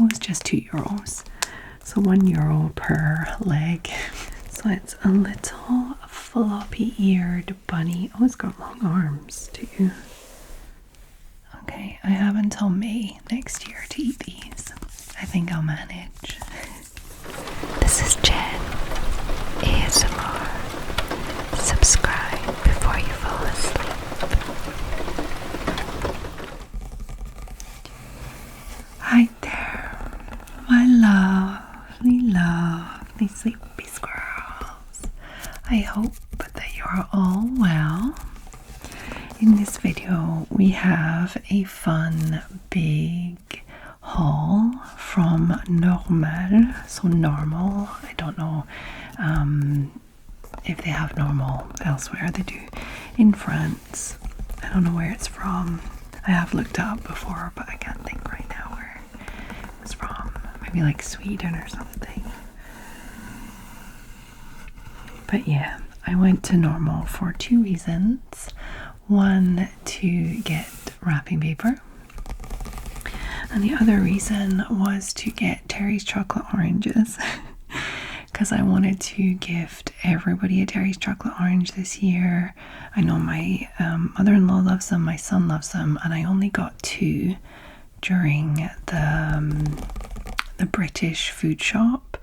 was just €2. So €1 per leg. So it's a little floppy-eared bunny. Oh, it's got long arms too. Okay, I have until May next year to eat these. I think I'll manage. This is Jen ASMR. Subscribe before you fall asleep. Hi there, my lovely sleepy squirrels. I hope that you're all well. In this video, we have a fun big haul from Normal. So Normal, I don't know if they have Normal elsewhere. They do in France. I don't know where it's from. I have looked it up before, but I can't think right now where it was from. Maybe like Sweden or something. But yeah, I went to Normal for 2 reasons. One, to get wrapping paper, and the other reason was to get Terry's chocolate oranges because I wanted to gift everybody a Terry's chocolate orange this year. I know my mother-in-law loves them, my son loves them, and I only got 2 during the British food shop,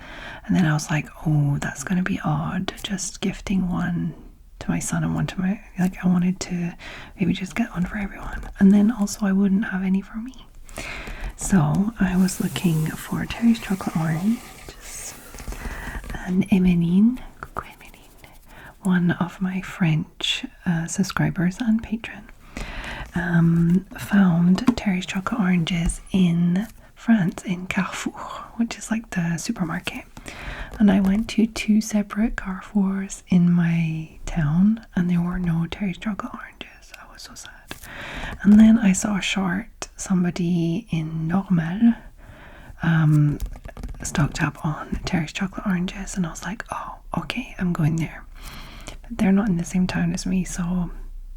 and then I was like, oh, that's going to be odd, just gifting one to my son and one to my, like, I wanted to maybe just get one for everyone, and then also I wouldn't have any for me. So I was looking for Terry's chocolate oranges, and Emeline, one of my French subscribers and patron, found Terry's chocolate oranges in France, in Carrefour, which is like the supermarket. And I went to 2 separate Carrefours in my town, and there were no Terry's chocolate oranges. I was so sad. And then I saw a short, somebody in Normal stocked up on Terry's chocolate oranges, and I was like, oh, okay, I'm going there. But they're not in the same town as me, so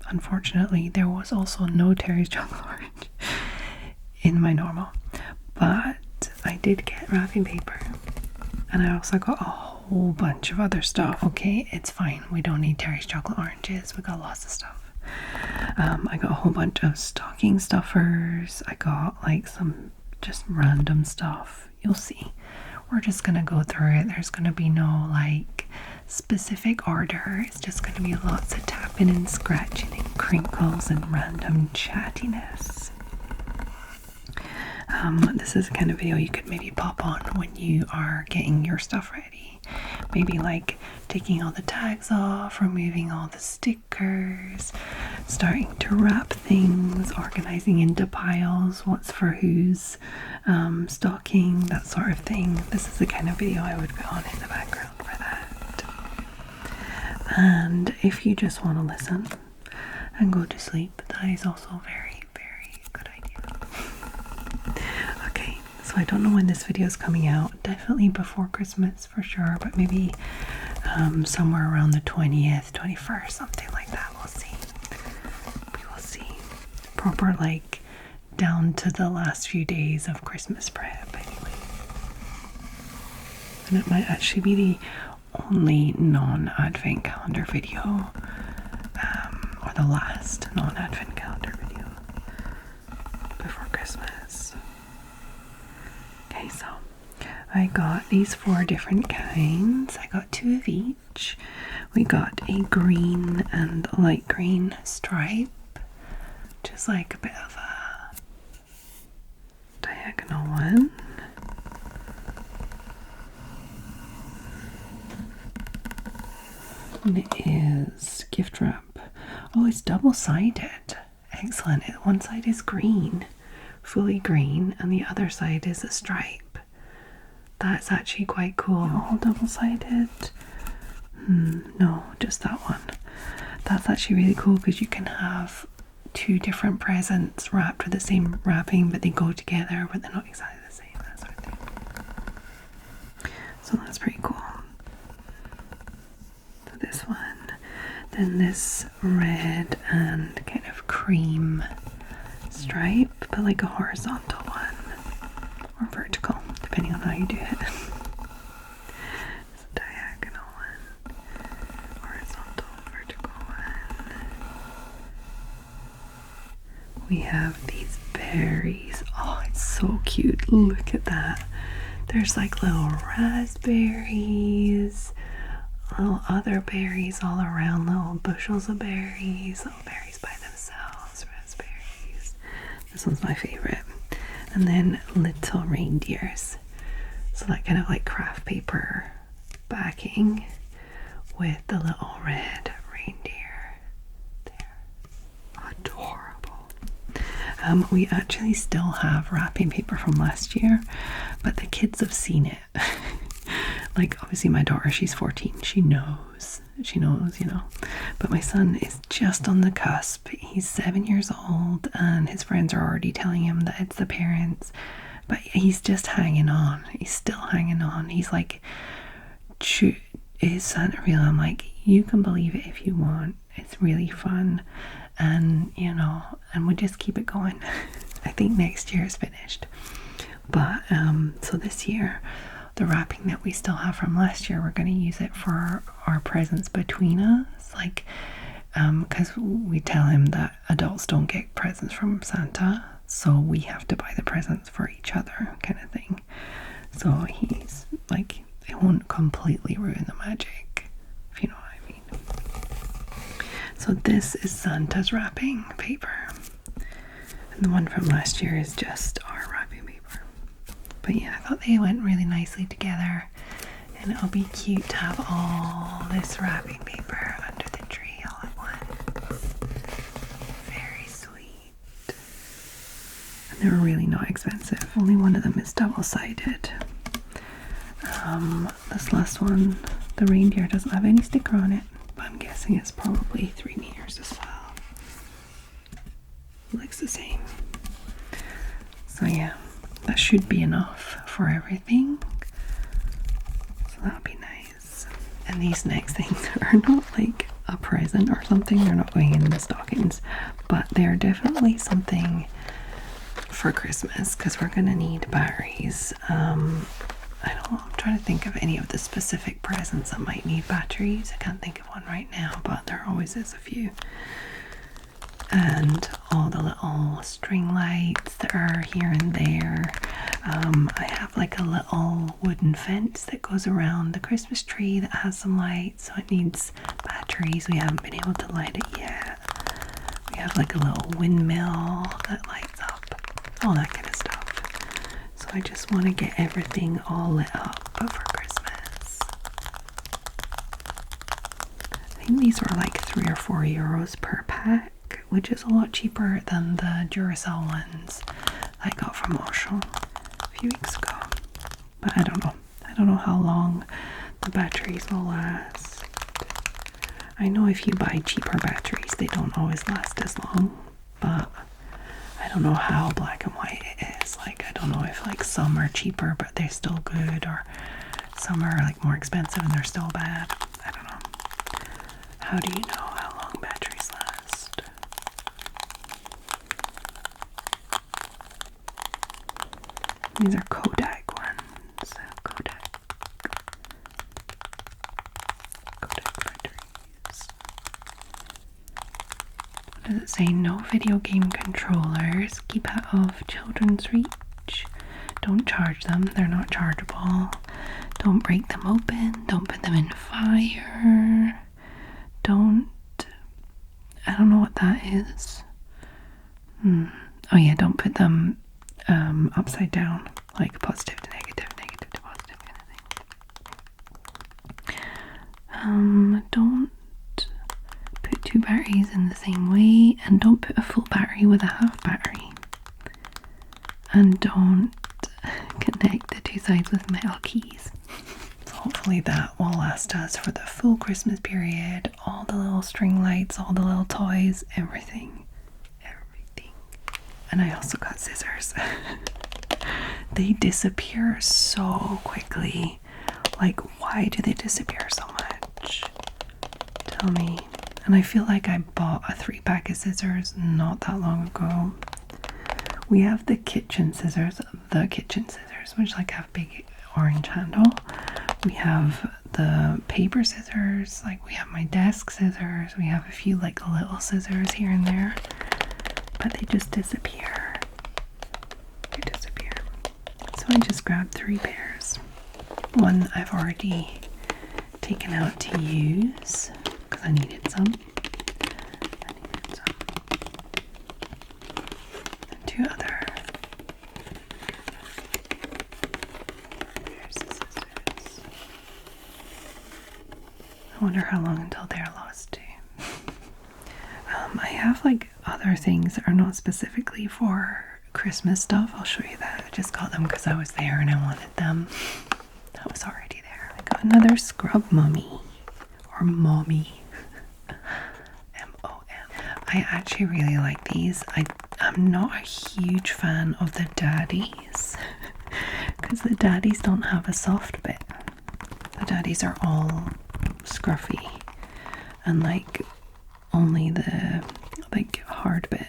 unfortunately there was also no Terry's chocolate orange in my Normal. But I did get wrapping paper, and I also got a whole bunch of other stuff. Okay, it's fine, we don't need Terry's chocolate oranges, we got lots of stuff. I got a whole bunch of stocking stuffers. I got like some just random stuff. You'll see, we're just gonna go through it. There's gonna be no like specific order. It's just gonna be lots of tapping and scratching and crinkles and random chattiness. This is the kind of video you could maybe pop on when you are getting your stuff ready. Maybe like taking all the tags off, removing all the stickers, starting to wrap things, organizing into piles, what's for whose stocking, that sort of thing. This is the kind of video I would put on in the background for that. And if you just want to listen and go to sleep, that is also very, very good idea. Okay, so I don't know when this video is coming out. Definitely before Christmas for sure, but maybe somewhere around the 20th, 21st, something like that. We'll see. We will see. Proper, like, down to the last few days of Christmas prep anyway. And it might actually be the only non-advent calendar video, or the last non-advent calendar video before Christmas. Okay, so I got these 4 different kinds. I got 2 of each. We got a green and light green stripe, just like a bit of a diagonal one. And it is gift wrap. Oh, it's double-sided. Excellent. One side is green, fully green, and the other side is a stripe. That's actually quite cool. All double-sided. No, just that one. That's actually really cool because you can have 2 different presents wrapped with the same wrapping, but they go together, but they're not exactly the same, that sort of thing. So that's pretty cool. So this one, then this red and kind of cream stripe, but like a horizontal one, or vertical, depending on how you do it. It's a diagonal one, horizontal, vertical one. We have these berries. Oh, it's so cute. Look at that. There's like little raspberries, little other berries all around, little bushels of berries, little berries by themselves, raspberries. This one's my favorite. And then little reindeers. So that kind of like craft paper backing with the little red reindeer there. Adorable. We actually still have wrapping paper from last year, but the kids have seen it. Like, obviously my daughter, she's 14, she knows, you know, but my son is just on the cusp. He's 7 years old and his friends are already telling him that it's the parents, but he's just hanging on. He's still hanging on. He's like, is Santa real? I'm like, you can believe it if you want. It's really fun, and you know, and we just keep it going. I think next year is finished, but so this year, the wrapping that we still have from last year, we're going to use it for our presents between us, like because we tell him that adults don't get presents from Santa, so we have to buy the presents for each other, kind of thing. So he's like, it won't completely ruin the magic, if you know what I mean. So this is Santa's wrapping paper, and the one from last year is just our wrapping paper. But yeah, I thought they went really nicely together, and it'll be cute to have all this wrapping paper under the tree all at once. Very sweet. And they're really not expensive. Only one of them is double-sided. This last one, the reindeer, doesn't have any sticker on it, but I'm guessing it's probably 3 meters as well. Looks the same. So yeah, that should be enough for everything. So that'll be nice. And these next things are not like a present or something. They're not going in the stockings, but they're definitely something for Christmas because we're gonna need batteries. I'm trying to think of any of the specific presents that might need batteries. I can't think of one right now, but there always is a few. And all the little string lights that are here and there. I have like a little wooden fence that goes around the Christmas tree that has some lights, so it needs batteries. We haven't been able to light it yet. We have like a little windmill that lights up, all that kind of stuff. So I just want to get everything all lit up for Christmas. I think these were like €3 or €4 per pack, which is a lot cheaper than the Duracell ones I got from Auchan a few weeks ago. But I don't know. I don't know how long the batteries will last. I know if you buy cheaper batteries, they don't always last as long, but I don't know how black and white it is. Like, I don't know if like some are cheaper but they're still good, or some are like more expensive and they're still bad. I don't know. How do you know how long batteries last? These are Kodak ones. Kodak batteries. What does it say? No video game controllers. Keep out of children's reach. Don't charge them. They're not chargeable. Don't break them open. Don't put them in fire. I don't know what that is. Oh yeah, don't put them upside down, like positive to negative, negative to positive kind of thing. Don't put 2 batteries in the same way, and don't put a full battery with a half battery. And don't connect the 2 sides with metal keys. So hopefully that will last us for the full Christmas period. All the little string lights, all the little toys, everything. And I also got scissors. They disappear so quickly. Like, why do they disappear so much? Tell me. And I feel like I bought a 3-pack of scissors not that long ago. We have the kitchen scissors, which like have big orange handle. We have the paper scissors, like we have my desk scissors. We have a few like little scissors here and there, but they just disappear. So I just grabbed 3 pairs. One I've already taken out to use because I needed some. And 2 other pairs of scissors. I wonder how long until they're lost too. I have like other things that are not specifically for Christmas stuff. I'll show you that. I just got them because I was there and I wanted them. That was already there. I got another scrub mummy or mommy. M-O-M. I actually really like these. I'm not a huge fan of the daddies because the daddies don't have a soft bit. The daddies are all scruffy and like only the like hard bit.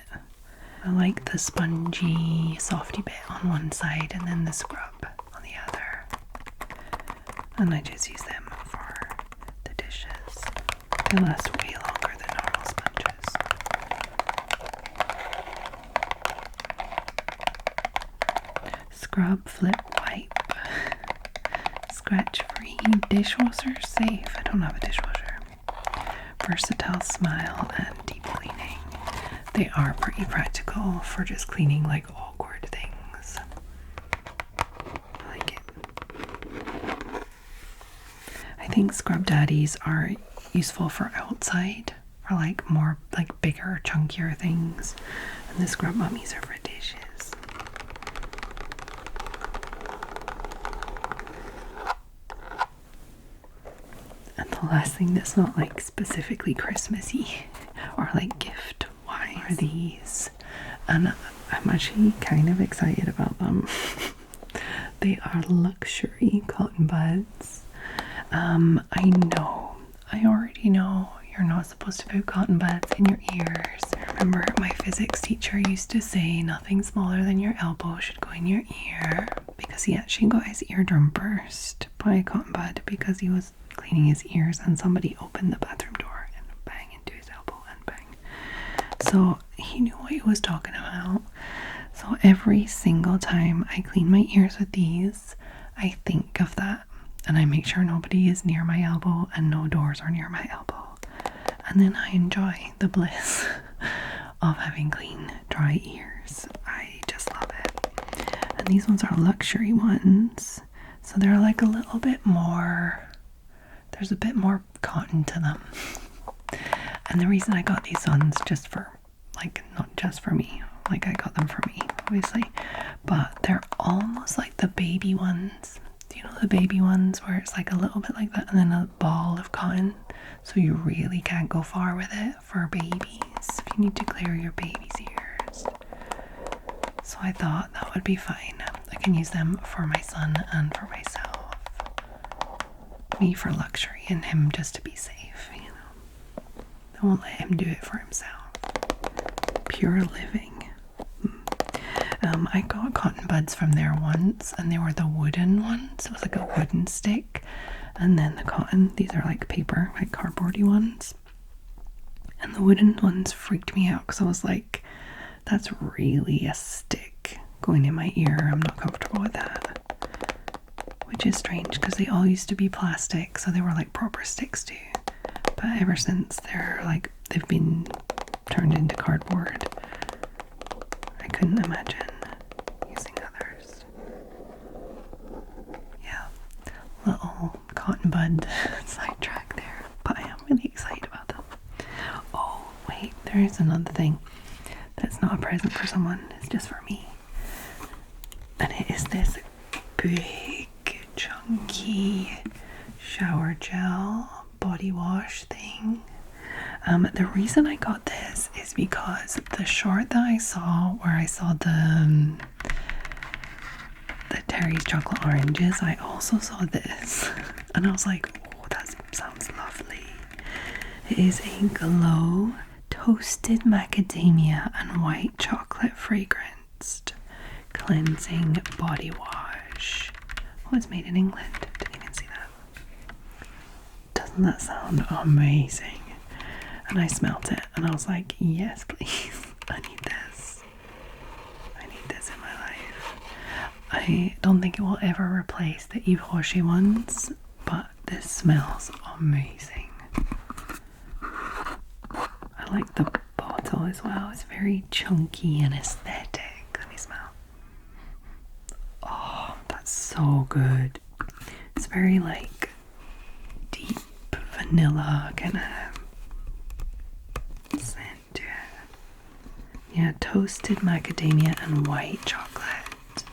I like the spongy softy bit on one side and then the scrub on the other, and I just use them for the dishes. They last way longer than normal sponges. Scrub, flip, wipe, scratch free, dishwasher safe. I don't have a dishwasher. Versatile smile and deep cleaning. They are pretty practical for just cleaning like awkward things. I like it. I think scrub daddies are useful for outside, for like more like bigger, chunkier things. And the scrub mummies are for dishes. And the last thing that's not like specifically Christmassy or like gift are these, and I'm actually kind of excited about them. They are luxury cotton buds. I already know you're not supposed to put cotton buds in your ears. I remember my physics teacher used to say nothing smaller than your elbow should go in your ear, because he actually got his eardrum burst by a cotton bud because he was cleaning his ears and somebody opened the bathroom door and bang into his elbow and bang. So he knew what he was talking about. So every single time I clean my ears with these, I think of that and I make sure nobody is near my elbow and no doors are near my elbow. And then I enjoy the bliss of having clean, dry ears. I just love it. And these ones are luxury ones. So they're like a little bit more, there's a bit more cotton to them. And the reason I got these ones just for, like, not just for me, like I got them for me, obviously, but they're almost like the baby ones. Do you know the baby ones where it's like a little bit like that and then a ball of cotton? So you really can't go far with it for babies if you need to clear your baby's ears. So I thought that would be fine. I can use them for my son and for myself. Me for luxury and him just to be safe, you know. I won't let him do it for himself. Pure living. I got cotton buds from there once and they were the wooden ones. It was like a wooden stick. And then the cotton, these are like paper, like cardboardy ones. And the wooden ones freaked me out because I was like, that's really a stick going in my ear. I'm not comfortable with that. Which is strange because they all used to be plastic, so they were like proper sticks too. But ever since they've been turned into cardboard. I couldn't imagine using others. Yeah, little cotton bud sidetrack there, but I am really excited about them. Oh wait, there is another thing that's not a present for someone, it's just for me. And it is this big, chunky shower gel body wash thing. The reason I got this is because the short that I saw, where I saw the Terry's chocolate oranges, I also saw this and I was like, oh, that sounds lovely. It is a glow toasted macadamia and white chocolate fragrance. Advanced Cleansing Body Wash. Oh, it's made in England. Didn't even see that. Doesn't that sound amazing? And I smelt it and I was like, yes, please. I need this. I need this in my life. I don't think it will ever replace the Yves Rocher ones, but this smells amazing. I like the bottle as well. It's very chunky and aesthetic. Let me smell. Oh, that's so good. It's very like deep vanilla kind of scent to it. Yeah, toasted macadamia and white chocolate.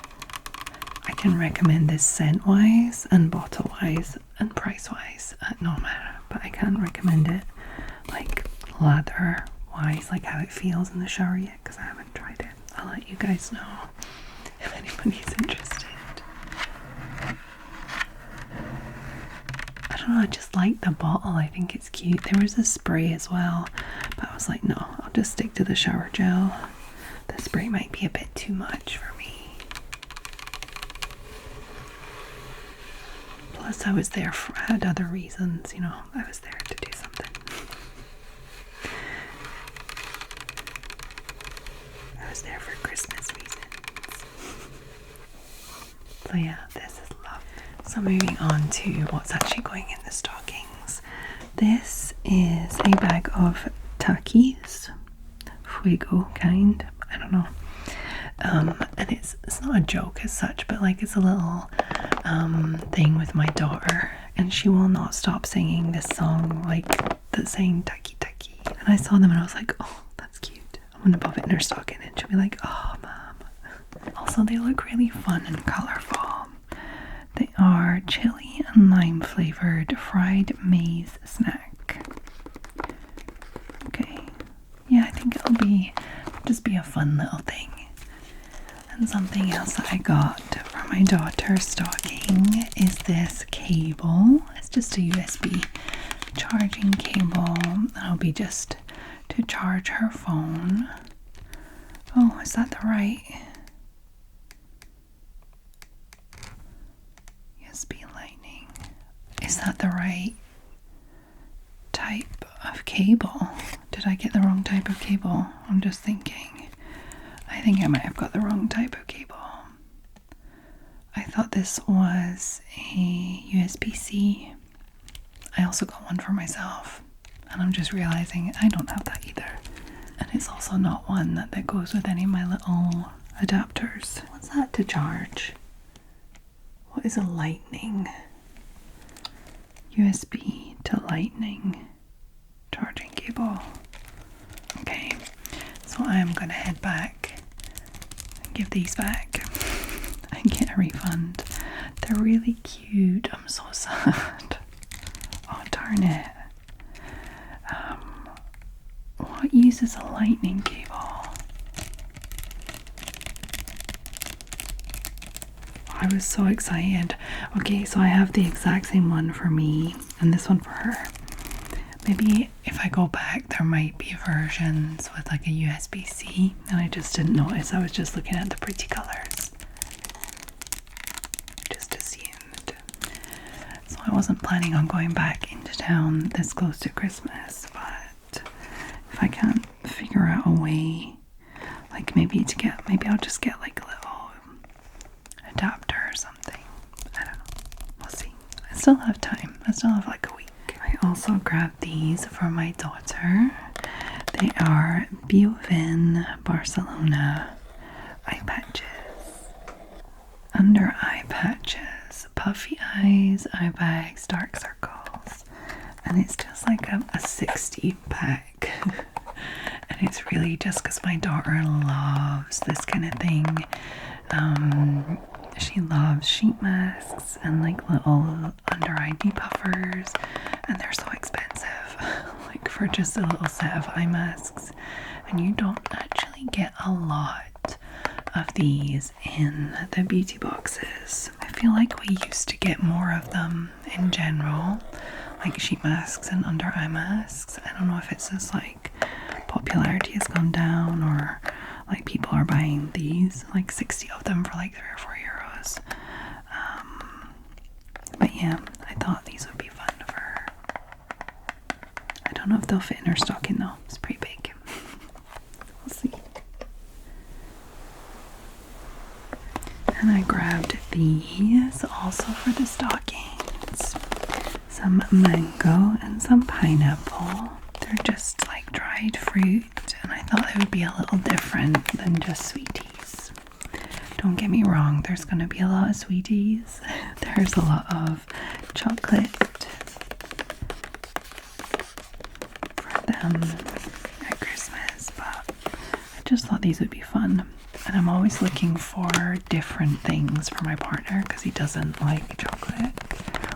I can recommend this scent wise and bottle wise and price wise at no matter, but I can't recommend it like lather wise, like how it feels in the shower yet, because I haven't tried it. I'll let you guys know if anybody's interested. I don't know, I just like the bottle. I think it's cute. There was a spray as well, but I was like, no, I'll just stick to the shower gel. The spray might be a bit too much for me. Plus I was there for, I had other reasons, you know, I was there to do something. I was there for Christmas reasons. So yeah, this is lovely. So moving on to what's actually going in the stockings. This is a bag of Takis, Fuego kind, I don't know. And it's not a joke as such, but like it's a little thing with my daughter, and she will not stop singing this song, like the saying Taki Taki. And I saw them and I was like, oh, that's cute. I'm gonna pop it in her stocking, and she'll be like, oh, mom. Also, they look really fun and colorful. They are chili and lime flavored fried maize snack. Okay, yeah, I think it'll just be a fun little thing. And something else that I got from my daughter's stocking is this cable. It's just a USB charging cable. It'll be just to charge her phone. Oh, is that the right? USB Lightning. Is that the right type of cable? Did I get the wrong type of cable? I'm just thinking. I think I might have got the wrong type of cable. I thought this was a USB-C. I also got one for myself, and I'm just realizing I don't have that either. And it's also not one that goes with any of my little adapters. What's that to charge? What is a lightning? USB to lightning charging cable. Okay, so I'm gonna head back and give these back and get a refund. They're really cute. I'm so sad. Oh, darn it. What uses a lightning cable? I was so excited. Okay, so I have the exact same one for me and this one for her. Maybe if I go back, there might be versions with like a USB-C, and I just didn't notice. I was just looking at the pretty colors. Just assumed. So I wasn't planning on going back into town this close to Christmas, but if I can't figure out a way, like maybe I'll just get like a little adapter or something. I don't know. We'll see. I still have time. I still have like a week. I also grabbed these for my daughter. They are Biovin Barcelona eye patches. Under eye patches, puffy eyes, eye bags, dark circles. And it's just like a 60 pack. And it's really just because my daughter loves this kind of thing. She loves sheet masks and like little under eye depuffers, and they're so expensive, like for just a little set of eye masks, and you don't actually get a lot of these in the beauty boxes. I feel like we used to get more of them in general, like sheet masks and under eye masks. I don't know if it's just like popularity has gone down, or like people are buying these, like 60 of them for like 3 or 4 euros. But yeah, I thought these would be fun for her. I don't know if they'll fit in her stocking though. It's pretty big. We'll see. And I grabbed these also for the stockings. Some mango and some pineapple. They're just like dried fruit, and I thought it would be a little different than just sweeties. Don't get me wrong, there's going to be a lot of sweeties. There's a lot of chocolate for them at Christmas, but I just thought these would be fun. And I'm always looking for different things for my partner because he doesn't like chocolate.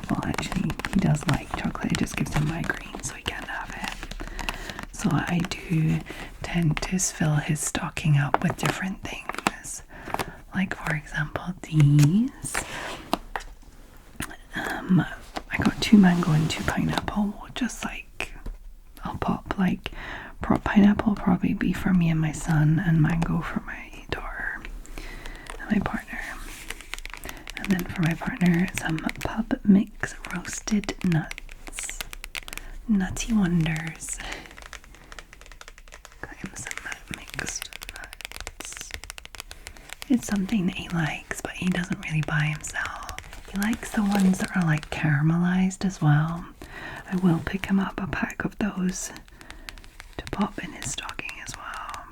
Well, actually, he does like chocolate. It just gives him migraine, so he can't have it. So I do tend to fill his stocking up with different things. Like, for example, these. I got 2 mango and 2 pineapple. Just like, I'll pop like pineapple will probably be for me and my son, and mango for my daughter and my partner. And then for my partner, some pub mix roasted nuts. Nutty Wonders. Got him some mixed nuts. It's something that he likes, but he doesn't really buy himself. He likes the ones that are like caramelized as well. I will pick him up a pack of those to pop in his stocking as well.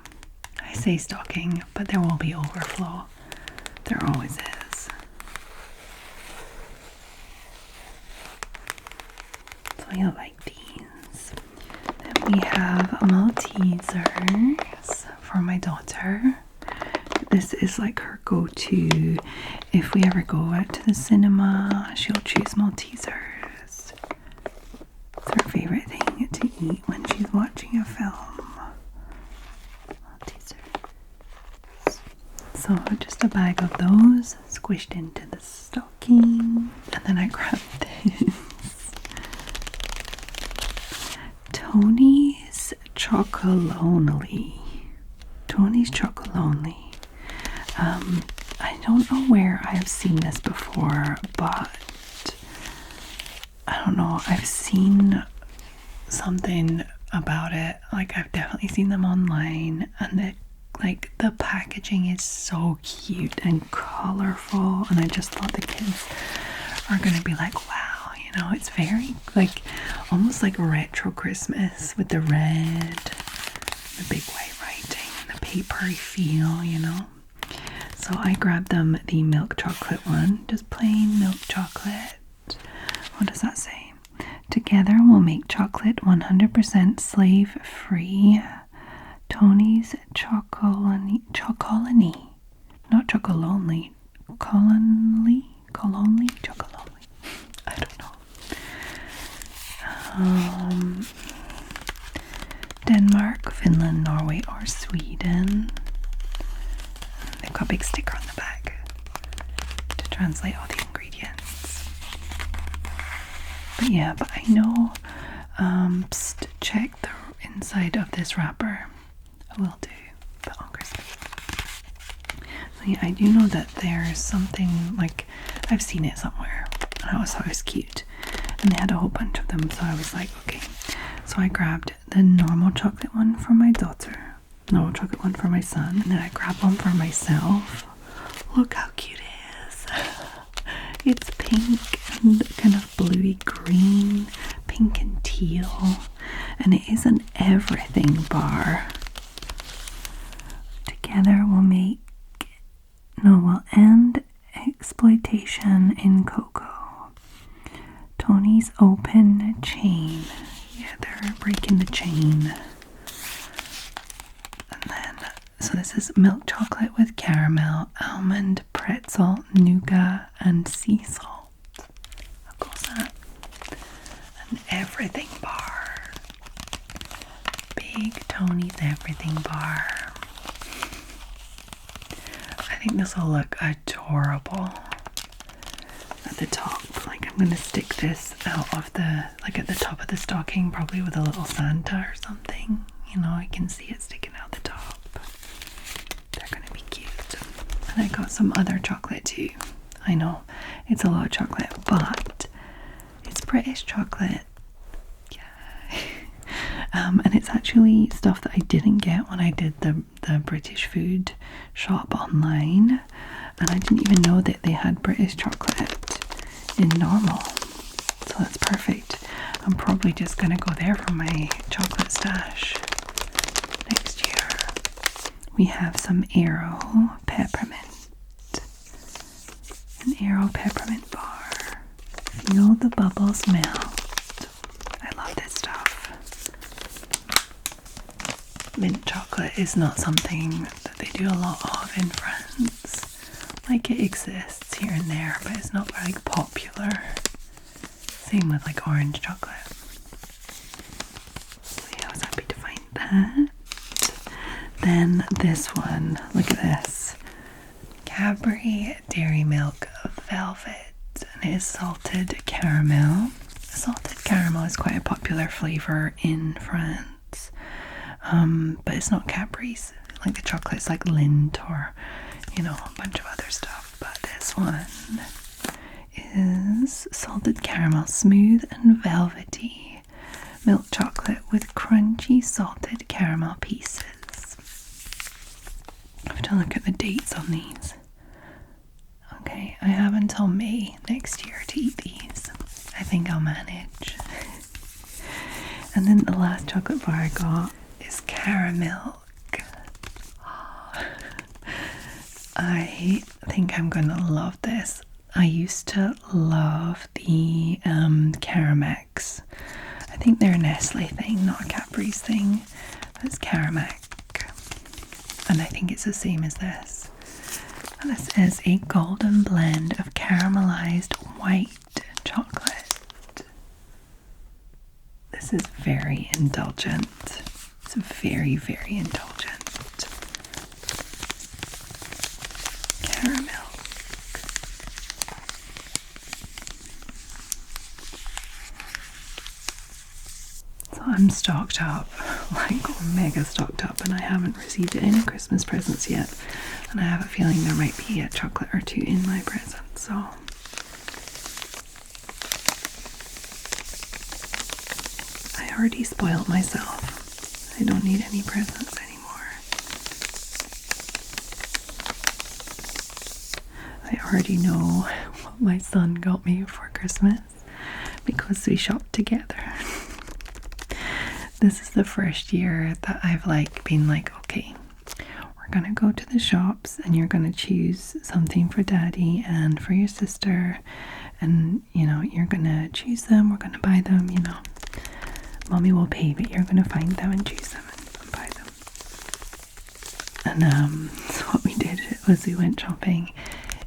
I say stocking, but there will be overflow. There always is. So you'll like these. Then we have Maltesers for my daughter. This is like her go-to. If we ever go out to the cinema, she'll choose Maltesers. It's her favorite thing to eat when she's watching a film. Maltesers. So just a bag of those squished into the stocking. And then I grabbed this. Tony's Chocolonely. Tony's Chocolonely. I don't know where I've seen this before, but I don't know. I've seen something about it. Like, I've definitely seen them online, and the packaging is so cute and colorful, and I just thought the kids are gonna be like, wow, you know, it's very like almost like retro Christmas with the red, the big white writing, and the papery feel, you know. So I grabbed them the milk chocolate one, just plain milk chocolate. What does that say? Together we'll make chocolate 100% slave-free. Tony's Chocolonely, not Chocolonely, Chocolonely, Chocolonely. I don't know. Denmark, Finland, Norway, or Sweden. They've got a big sticker on the back to translate all the ingredients. But yeah, but I know, check the inside of this wrapper. I will do, but on Christmas. So yeah, I do know that there's something, like, I've seen it somewhere, and I always thought it was cute. And they had a whole bunch of them, so I was like, okay. So I grabbed the normal chocolate one for my daughter, normal chocolate one for my son, and then I grabbed one for myself. Look how cute it is. It's pink and kind of bluey green, pink and teal, and it is an everything bar. Together we'll end exploitation in cocoa. Tony's open chain. Yeah, they're breaking the chain. And then, so this is milk chocolate with caramel, almond, pretzel, nougat, and sea salt. How cool is that? An everything bar. Big Tony's everything bar. I think this will look adorable at the top. Like, I'm gonna stick this out of the, like at the top of the stocking, probably with a little Santa or something. You know, I can see it sticking out the top. And I got some other chocolate too. I know, it's a lot of chocolate, but it's British chocolate. Yeah. And it's actually stuff that I didn't get when I did the British food shop online. And I didn't even know that they had British chocolate in normal. So that's perfect. I'm probably just going to go there for my chocolate stash next year. We have some Aero peppermint. An Aero peppermint bar. Feel the bubbles melt. I love this stuff. Mint chocolate is not something that they do a lot of in France. Like, it exists here and there, but it's not very popular. Same with like orange chocolate. So yeah, I was happy to find that. Then this one, look at this. Cadbury Dairy Milk Velvet, and it is salted caramel. Salted caramel is quite a popular flavour in France, but it's not Cadbury's. Like the chocolate's like Lindt or, you know, a bunch of other stuff. But this one is salted caramel, smooth and velvety milk chocolate with crunchy salted caramel pieces. I have to look at the dates on these. Okay, I have until May next year to eat these. I think I'll manage. And then the last chocolate bar I got is caramel. I think I'm gonna love this. I used to love the Caramex. I think they're a Nestle thing, not a Cadbury's thing. That's Caramex. And I think it's the same as this. And this is a golden blend of caramelized white chocolate. This is very indulgent. It's very, very indulgent. Caramel. So I'm stocked up, like mega stocked up, and I haven't received any Christmas presents yet. And I have a feeling there might be a chocolate or two in my present, so I already spoiled myself. I don't need any presents anymore. I already know what my son got me for Christmas because we shopped together. This is the first year that I've been like, okay, we're gonna go to the shops and you're gonna choose something for daddy and for your sister, and you know, you're gonna choose them, we're gonna buy them, you know. Mommy will pay, but you're gonna find them and choose them and buy them. And so what we did was we went shopping,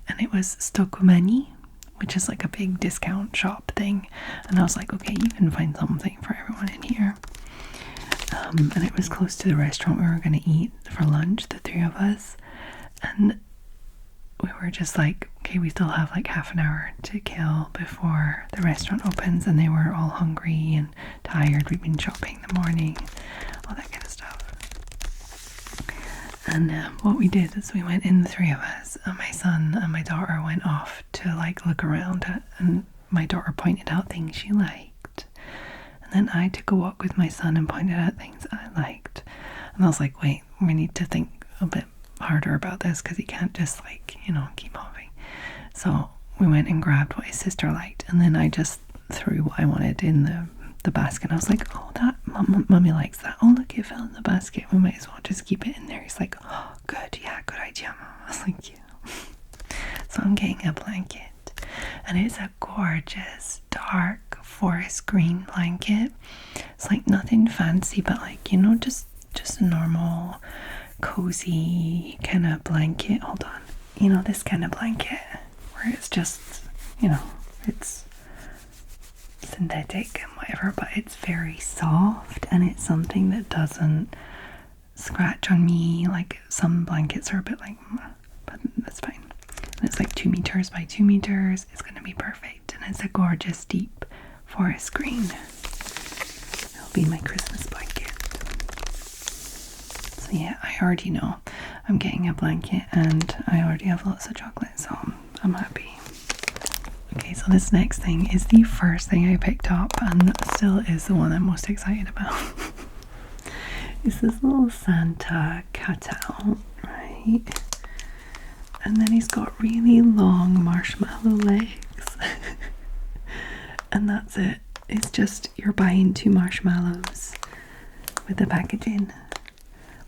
and it was Stokomani, which is like a big discount shop thing. And I was like, okay, you can find something for everyone in here. And it was close to the restaurant we were going to eat for lunch, the three of us. And we were just like, okay, we still have like half an hour to kill before the restaurant opens. And they were all hungry and tired. We'd been shopping in the morning, all that kind of stuff. And what we did is we went in, the three of us, and my son and my daughter went off to like look around, and my daughter pointed out things she liked. And then I took a walk with my son and pointed out things I liked. And I was like, wait, we need to think a bit harder about this because he can't just like, you know, keep moving. So we went and grabbed what his sister liked, and then I just threw what I wanted in the basket. I was like, oh, that mummy likes that. Oh, look, it fell in the basket. We might as well just keep it in there. He's like, oh, good, yeah, good idea, Mom. I was like, yeah. So I'm getting a blanket, and it's a gorgeous dark forest green blanket. It's like nothing fancy, but like, you know, just a normal cozy kind of blanket. Hold on, you know, this kind of blanket where it's just, you know, it's synthetic and whatever, but it's very soft, and it's something that doesn't scratch on me like some blankets are a bit like, but that's fine. And it's like 2 meters by 2 meters. It's gonna be perfect, and it's a gorgeous deep forest green. It'll be my Christmas blanket. So yeah, I already know I'm getting a blanket and I already have lots of chocolate, so I'm happy. Okay, so this next thing is the first thing I picked up and still is the one I'm most excited about. It's this little Santa cutout, right? And then he's got really long marshmallow legs. And that's it. It's just you're buying 2 marshmallows with the packaging.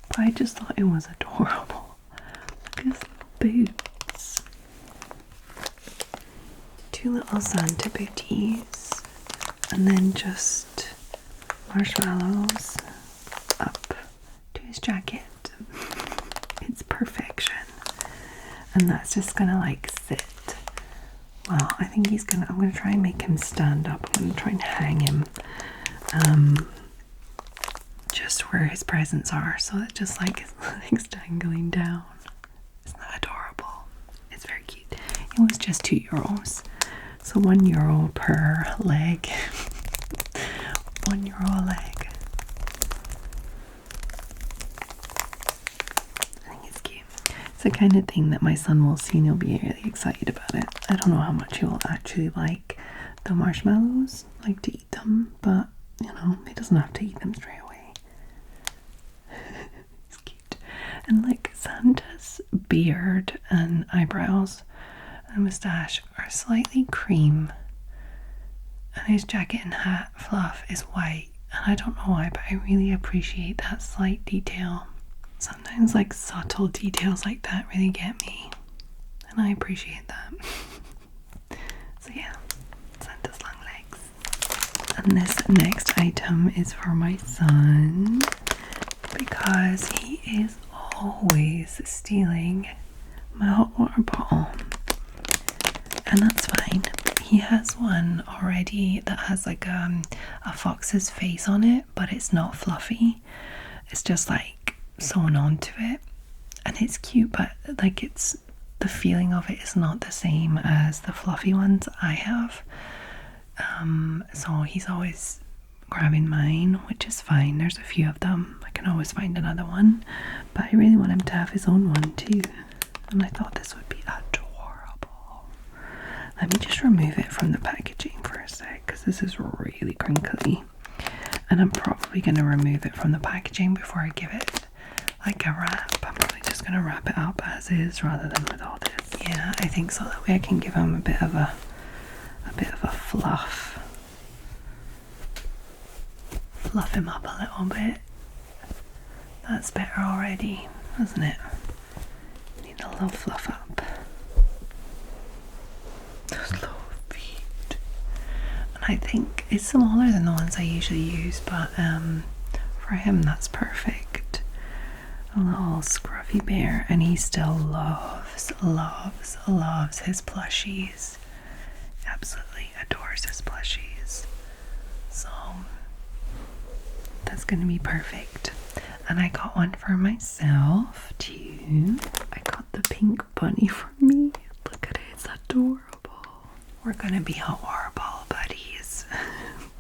But I just thought it was adorable. Look at his little boots. 2 little Santa booties. And then just marshmallows up to his jacket. It's perfection. And that's just gonna like sit. Well, I think I'm gonna try and make him stand up. I'm gonna try and hang him just where his presents are, so that just like his legs dangling down. Isn't that adorable? It's very cute. It was just €2. So €1 per leg. €1 a leg. It's the kind of thing that my son will see and he'll be really excited about it. I don't know how much he will actually like the marshmallows, like to eat them, but you know, he doesn't have to eat them straight away. It's cute. And like Santa's beard and eyebrows and moustache are slightly cream, and his jacket and hat fluff is white, and I don't know why, but I really appreciate that slight detail. Sometimes like subtle details like that really get me, and I appreciate that. So yeah, Santa's long legs. And this next item is for my son because he is always stealing my hot water bottle, and that's fine. He has one already that has like a fox's face on it, but it's not fluffy. It's just like sewn onto it, and it's cute, but like it's the feeling of it is not the same as the fluffy ones I have. So he's always grabbing mine, which is fine. There's a few of them. I can always find another one, but I really want him to have his own one too, and I thought this would be adorable. Let me just remove it from the packaging for a sec because this is really crinkly, and I'm probably going to remove it from the packaging before I give it like a wrap. I'm probably just going to wrap it up as is rather than with all this. Yeah, I think so. That way I can give him a bit of a fluff. Fluff him up a little bit. That's better already, isn't it? Need a little fluff up. Those little feet. And I think it's smaller than the ones I usually use, but for him that's perfect. A little scruffy bear, and he still loves his plushies. Absolutely adores his plushies. So that's gonna be perfect. And I got one for myself too. I got the pink bunny for me. Look at it, it's adorable. We're gonna be hot water ball buddies.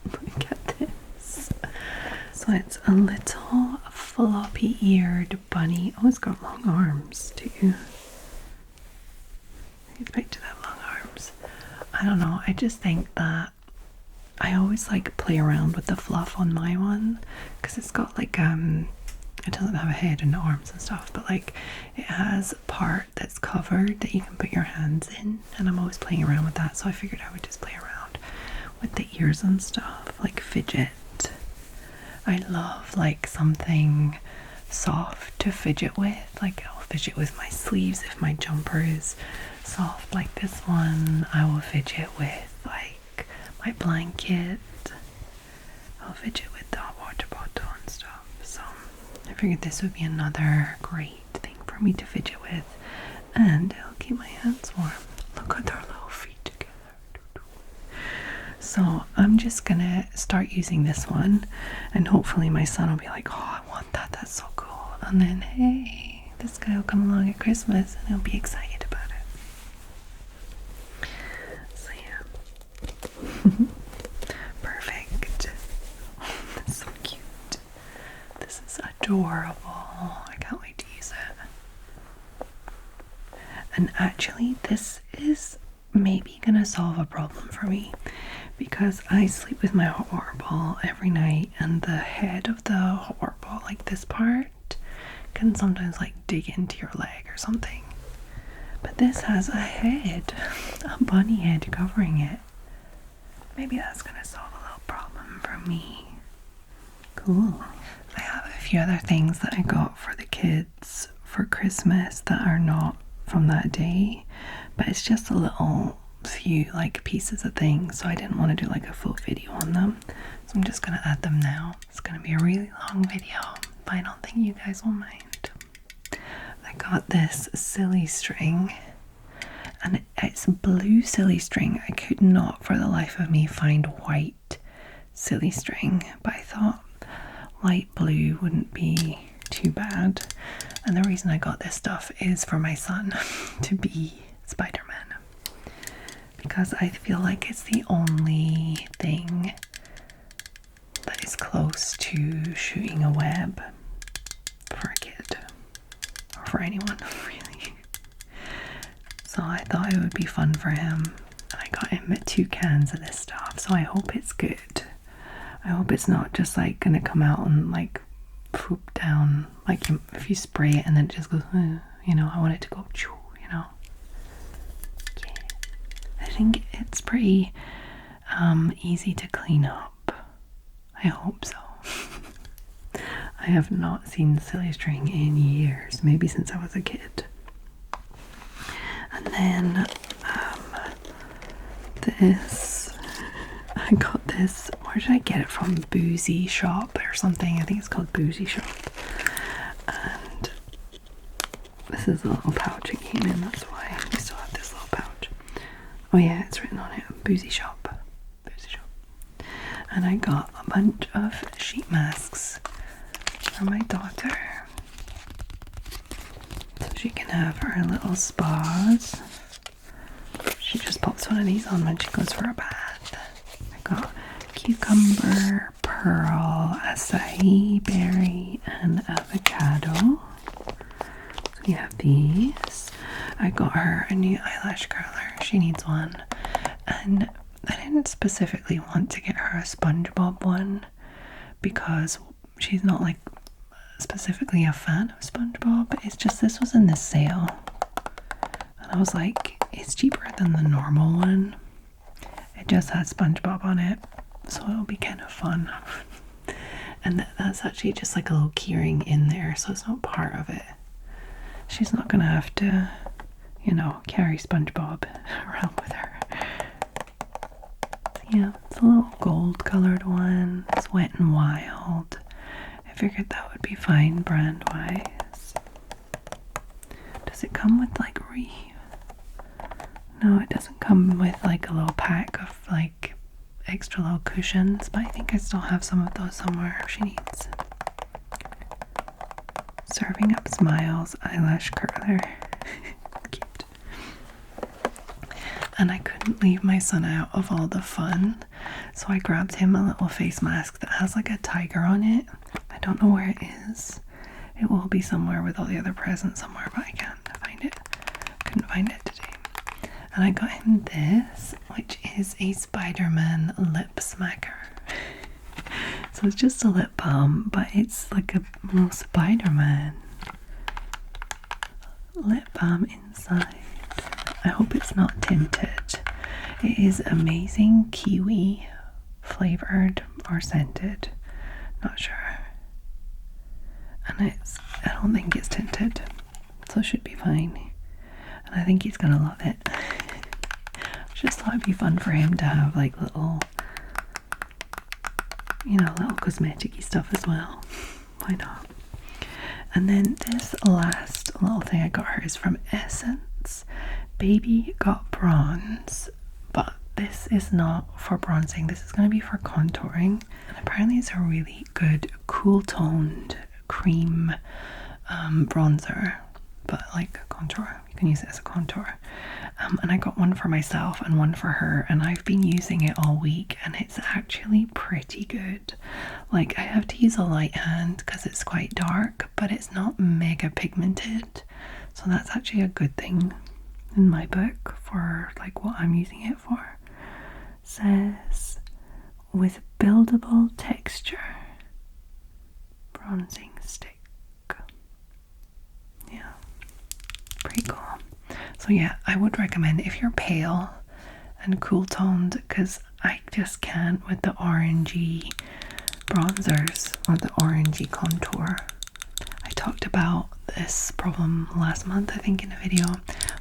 Look at this. So it's a little floppy-eared bunny. Oh, it's got long arms too. He's back to that long arms. I don't know, I just think that I always like play around with the fluff on my one because it's got like it doesn't have a head and arms and stuff, but like it has a part that's covered that you can put your hands in, and I'm always playing around with that, so I figured I would just play around with the ears and stuff, like fidget. I love like something soft to fidget with, like I'll fidget with my sleeves if my jumper is soft like this one. I will fidget with like my blanket. I'll fidget with the hot water bottle and stuff. So I figured this would be another great thing for me to fidget with, and it'll keep my hands warm. Look at their little feet together. So I'm just gonna start using this one, and hopefully my son will be like, oh, I want that, that's so cool. And then hey, this guy will come along at Christmas and he'll be excited about it. So yeah. Perfect. That's so cute. This is adorable. I can't wait to use it. And actually this is maybe gonna solve a problem for me, because I sleep with my hot water ball every night, and the head of the hot water ball, like this part, can sometimes like dig into your leg or something. But this has a head, a bunny head covering it. Maybe that's gonna solve a little problem for me. Cool. I have a few other things that I got for the kids for Christmas that are not from that day, but it's just a little few like pieces of things, so I didn't want to do like a full video on them, so I'm just gonna add them now. It's gonna be a really long video, but I don't think you guys will mind. I got this silly string, and it's blue silly string. I could not for the life of me find white silly string, but I thought light blue wouldn't be too bad. And the reason I got this stuff is for my son to be Spider-Man, because I feel like it's the only thing that is close to shooting a web for a kid, or for anyone really. So I thought it would be fun for him, and I got him 2 cans of this stuff, so I hope it's good. I hope it's not just like gonna come out and like poop down, like if you spray it and then it just goes, you know, I want it to go, you know. Yeah. I think it's pretty easy to clean up. I hope so. I have not seen silly string in years, maybe since I was a kid. And then this, I got this, where did I get it from? Boozy Shop or something. I think it's called Boozy Shop. And this is a little pouch it came in, that's why we still have this little pouch. Oh yeah, it's written on it, Boozy Shop. Boozy Shop. And I got a bunch of sheet masks for my daughter, so she can have her little spas. She just pops one of these on when she goes for a bath. I got cucumber, pearl, acai berry, and avocado. So we have these. I got her a new eyelash curler. She needs one. And I didn't specifically want to get her a SpongeBob one, because she's not like specifically a fan of SpongeBob. It's just this was in this sale, and I was like, it's cheaper than the normal one. It just has SpongeBob on it, so it'll be kind of fun. And that's actually just like a little keyring in there, so it's not part of it. She's not gonna have to, you know, carry SpongeBob around with her. So yeah, it's a little gold colored one. It's Wet and Wild. I figured that would be fine brand wise. Does it come with like No, it doesn't come with like a little pack of like extra little cushions, but I think I still have some of those somewhere if she needs. Serving Up Smiles eyelash curler. Cute. And I couldn't leave my son out of all the fun, so I grabbed him a little face mask that has like a tiger on it. I don't know where it is. It will be somewhere with all the other presents somewhere, but I can't find it. Couldn't find it today. And I got him this, which is a Spider-Man lip smacker. So it's just a lip balm, but it's like a little Spider-Man lip balm inside. I hope it's not tinted. It is amazing kiwi flavored or scented. Not sure. And I don't think it's tinted, so it should be fine. And I think he's gonna love it. I just thought it'd be fun for him to have like little, you know, little cosmetic-y stuff as well. Why not? And then this last little thing I got her is from Essence. Baby Got Bronze, but this is not for bronzing. This is going to be for contouring. And apparently it's a really good cool toned cream bronzer, but like a contour. You can use it as a contour. And I got one for myself and one for her, and I've been using it all week, and it's actually pretty good. Like, I have to use a light hand because it's quite dark, but it's not mega pigmented, so that's actually a good thing. in my book for like what I'm using it for says with buildable texture bronzing stick. Yeah, pretty cool. So yeah, I would recommend if you're pale and cool toned, because I just can't with the orangey bronzers or the orangey contour. I talked about this problem last month, I think, in a video.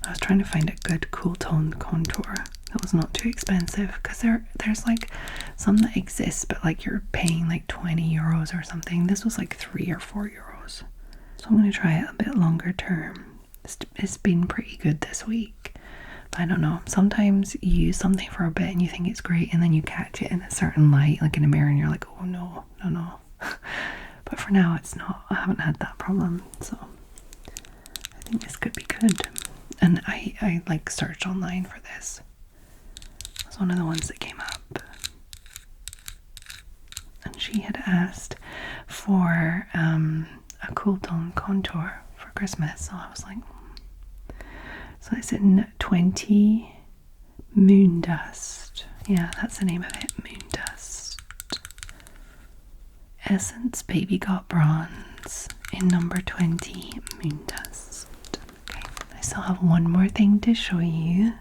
I was trying to find a good cool toned contour that was not too expensive, because there's like some that exist but like you're paying like 20 euros or something. This was like 3 or 4 euros. So I'm going to try it a bit longer term. It's been pretty good this week. I don't know, sometimes you use something for a bit and you think it's great, and then you catch it in a certain light, like in a mirror, and you're like, oh no. But for now it's not. I haven't had that problem, so I think this could be good. And I like searched online for this. It was one of the ones that came up, and she had asked for a cool tone contour for Christmas, so I was like, so it's in 20 Moon Dust. Yeah, that's the name of it, Moon Dust. Essence Baby Got Bronze in number 20 Moon Dust. Okay, I still have one more thing to show you,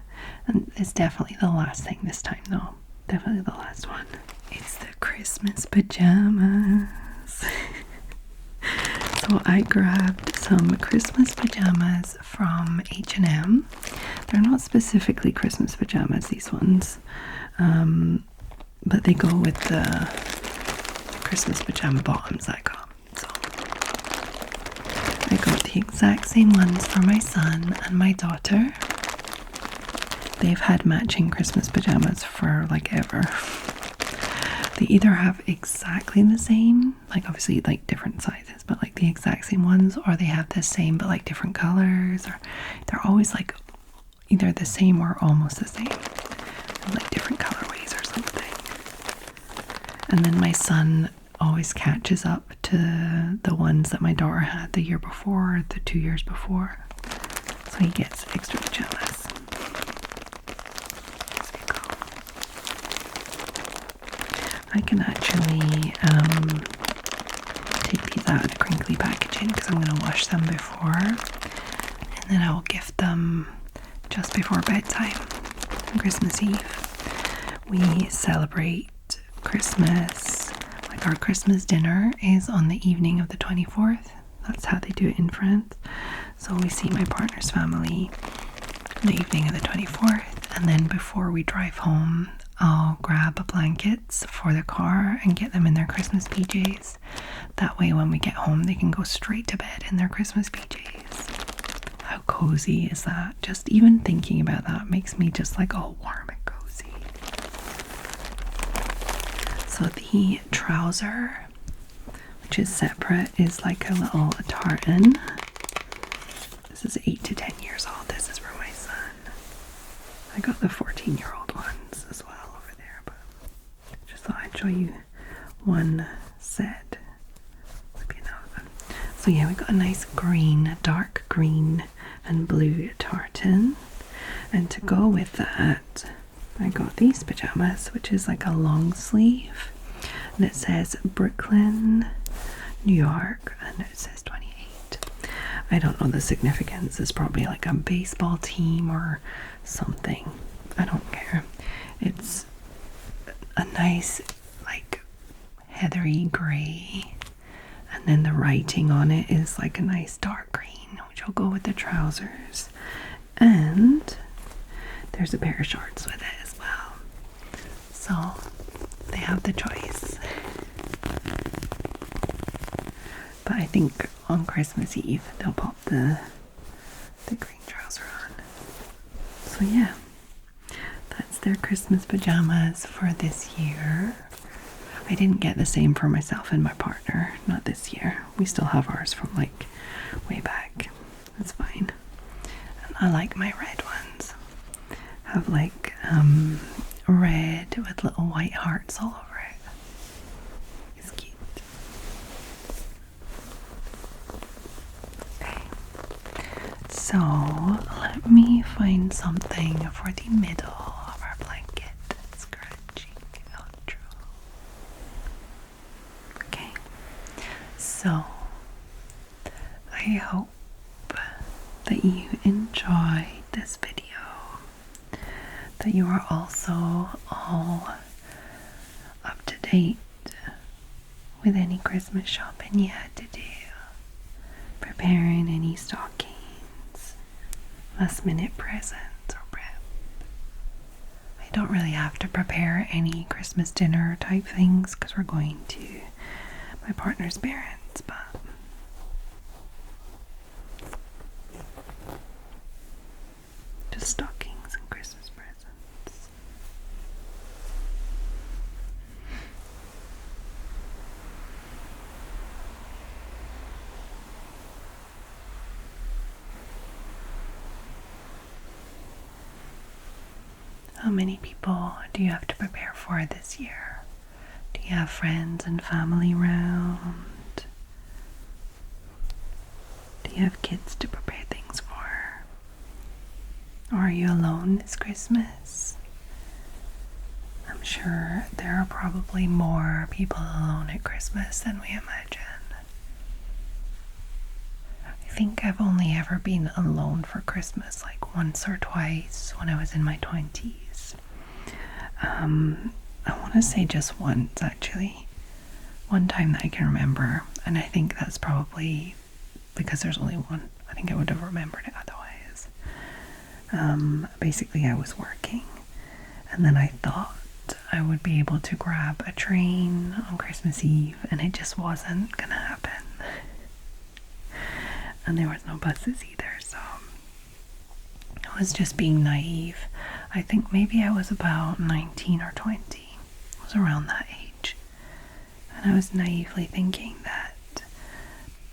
and it's definitely the last thing this time though. Definitely the last one. It's the Christmas pajamas. So I grabbed some Christmas pajamas from H&M. They're not specifically Christmas pajamas, these ones, but they go with the Christmas pajama bottoms I got. So I got the exact same ones for my son and my daughter. They've had matching Christmas pajamas for like ever. They either have exactly the same, like obviously like different sizes, but like the exact same ones, or they have the same but like different colors, or they're always like either the same or almost the same, like different colorways or something. And then my son always catches up to the ones that my daughter had the year before, or the 2 years before, so he gets extra pajamas. I can actually take these out of the crinkly packaging because I'm going to wash them before, and then I will gift them just before bedtime on Christmas Eve. We celebrate Christmas, like our Christmas dinner is on the evening of the 24th. That's how they do it in France. So we see my partner's family the evening of the 24th, and then before we drive home, I'll grab blankets for the car and get them in their Christmas PJs. That way when we get home they can go straight to bed in their Christmas PJs. How cozy is that? Just even thinking about that makes me just like all warm and cozy. So the trouser, which is separate, is like a little tartan. This is 8 to 10 years old. This is for my son. I got the 14-year-old ones as well over there, but just thought I'd show you one set. So yeah, we got a nice green, dark green and blue tartan, and to go with that I got these pajamas, which is like a long sleeve, and it says Brooklyn, New York, and it says 28. I don't know the significance. It's probably like a baseball team or something. I don't care. It's a nice like heathery grey, and then the writing on it is like a nice dark green, which will go with the trousers, and there's a pair of shorts with it as well. So they have the choice. But I think on Christmas Eve they'll pop the green trouser on. So yeah, that's their Christmas pajamas for this year. I didn't get the same for myself and my partner, not this year. We still have ours from like way back. That's fine. And I like my red ones. Have like red with little white hearts all over it. It's cute. Okay. So let let me find something for the middle of our blanket scratching outro. Okay, so I hope that you enjoyed this video, that you are also all up to date with any Christmas shopping you had to do, preparing any stockings, last minute presents or prep. I don't really have to prepare any Christmas dinner type things because we're going to my partner's parents, but just stockings and Christmas presents. How many people do you have to prepare for this year? Do you have friends and family around? Do you have kids to prepare things for? Or are you alone this Christmas? I'm sure there are probably more people alone at Christmas than we imagine. I think I've only ever been alone for Christmas like once or twice when I was in my 20s. I want to say just once, actually. One time that I can remember, and I think that's probably because there's only one. I think I would have remembered it otherwise. Basically I was working, and then I thought I would be able to grab a train on Christmas Eve, and it just wasn't gonna happen. And there was no buses either, so I was just being naive. I think maybe I was about 19 or 20. I was around that age. And I was naively thinking that,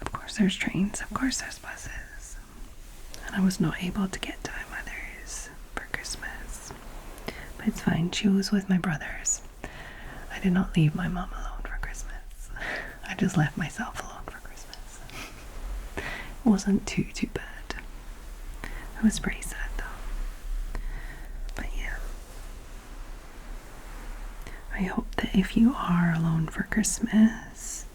of course there's trains, of course there's buses. And I was not able to get to my mother's for Christmas. But it's fine, she was with my brothers. I did not leave my mom alone for Christmas. I just left myself alone for Christmas. It wasn't too bad. I was pretty sad though. But yeah. I hope that if you are alone for Christmas,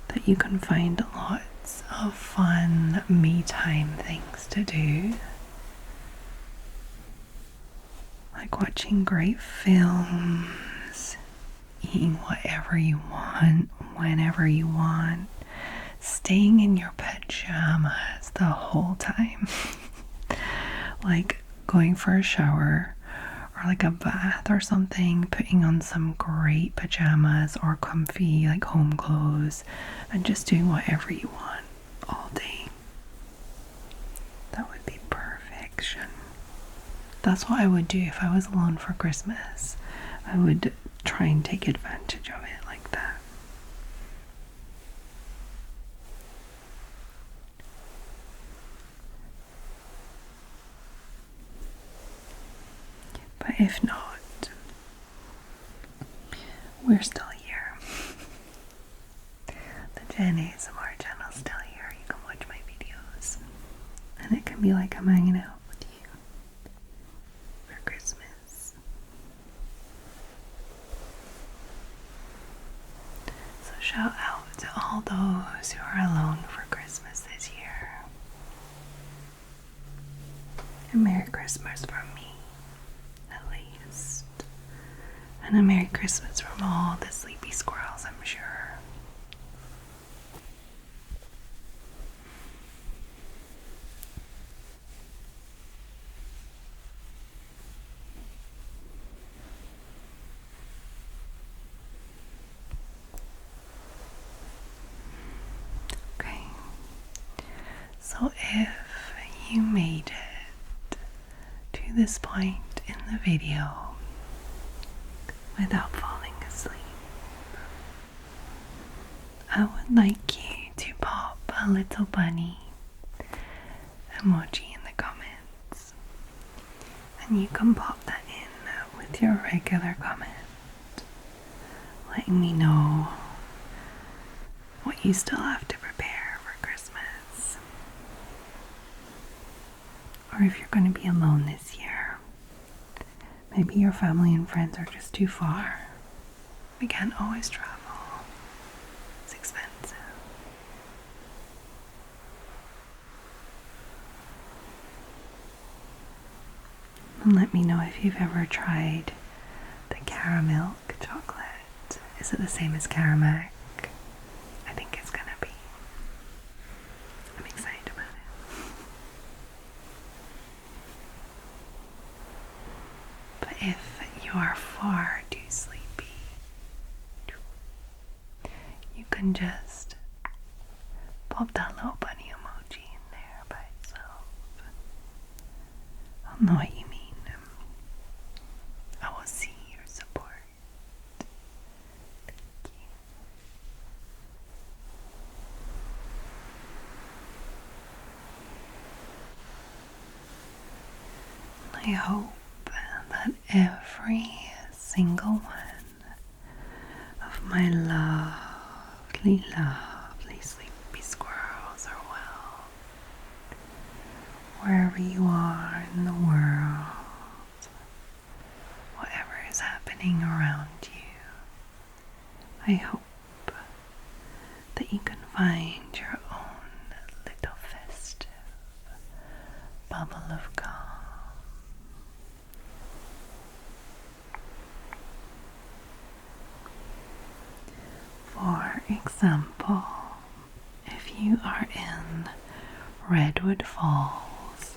that you can find lots of fun me time things to do. Like watching great films, eating whatever you want, whenever you want, staying in your pajamas the whole time. Like going for a shower or like a bath or something, putting on some great pajamas or comfy like home clothes and just doing whatever you want all day. That would be perfection. That's what I would do if I was alone for Christmas. I would try and take advantage of it like that. But if not, we're still here. The Jen ASMR channel's still here. You can watch my videos. And it can be like I'm hanging out with you for Christmas. So shout out to all those who are alone for Christmas this year. And Merry Christmas from me. And a Merry Christmas from all the sleepy squirrels, I'm sure. Okay. So if you made it to this point in the video without falling asleep, I would like you to pop a little bunny emoji in the comments, and you can pop that in with your regular comment, letting me know what you still have to prepare for Christmas, or if you're going to be alone this year. Maybe your family and friends are just too far. We can't always travel. It's expensive. And let me know if you've ever tried the caramel chocolate. Is it the same as Caramac? I think it's gonna be. I'm excited about it. But if you are far too sleepy, you can just pop that little bunny emoji in there by itself. I'll know what you mean. I will see your support. Thank you. I hope that every single one of my lovely, lovely sleepy squirrels are well. Wherever you are in the world, whatever is happening around you, I hope that you can find your own little festive bubble of calm. For example, if you are in Redwood Falls,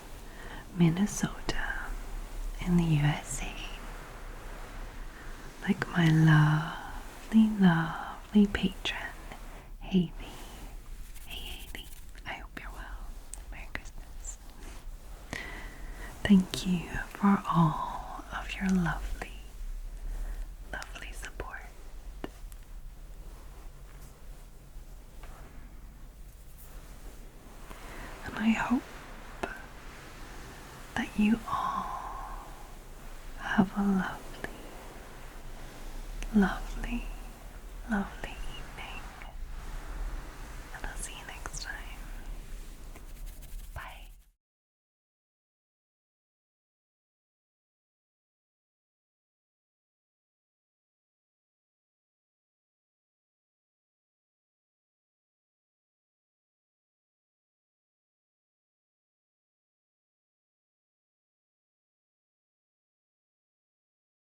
Minnesota, in the USA, like my lovely, lovely patron, Haley. Hey Haley, I hope you're well. Merry Christmas. Thank you for all of your lovely, lovely support. And I hope that you all have a lovely, lovely, lovely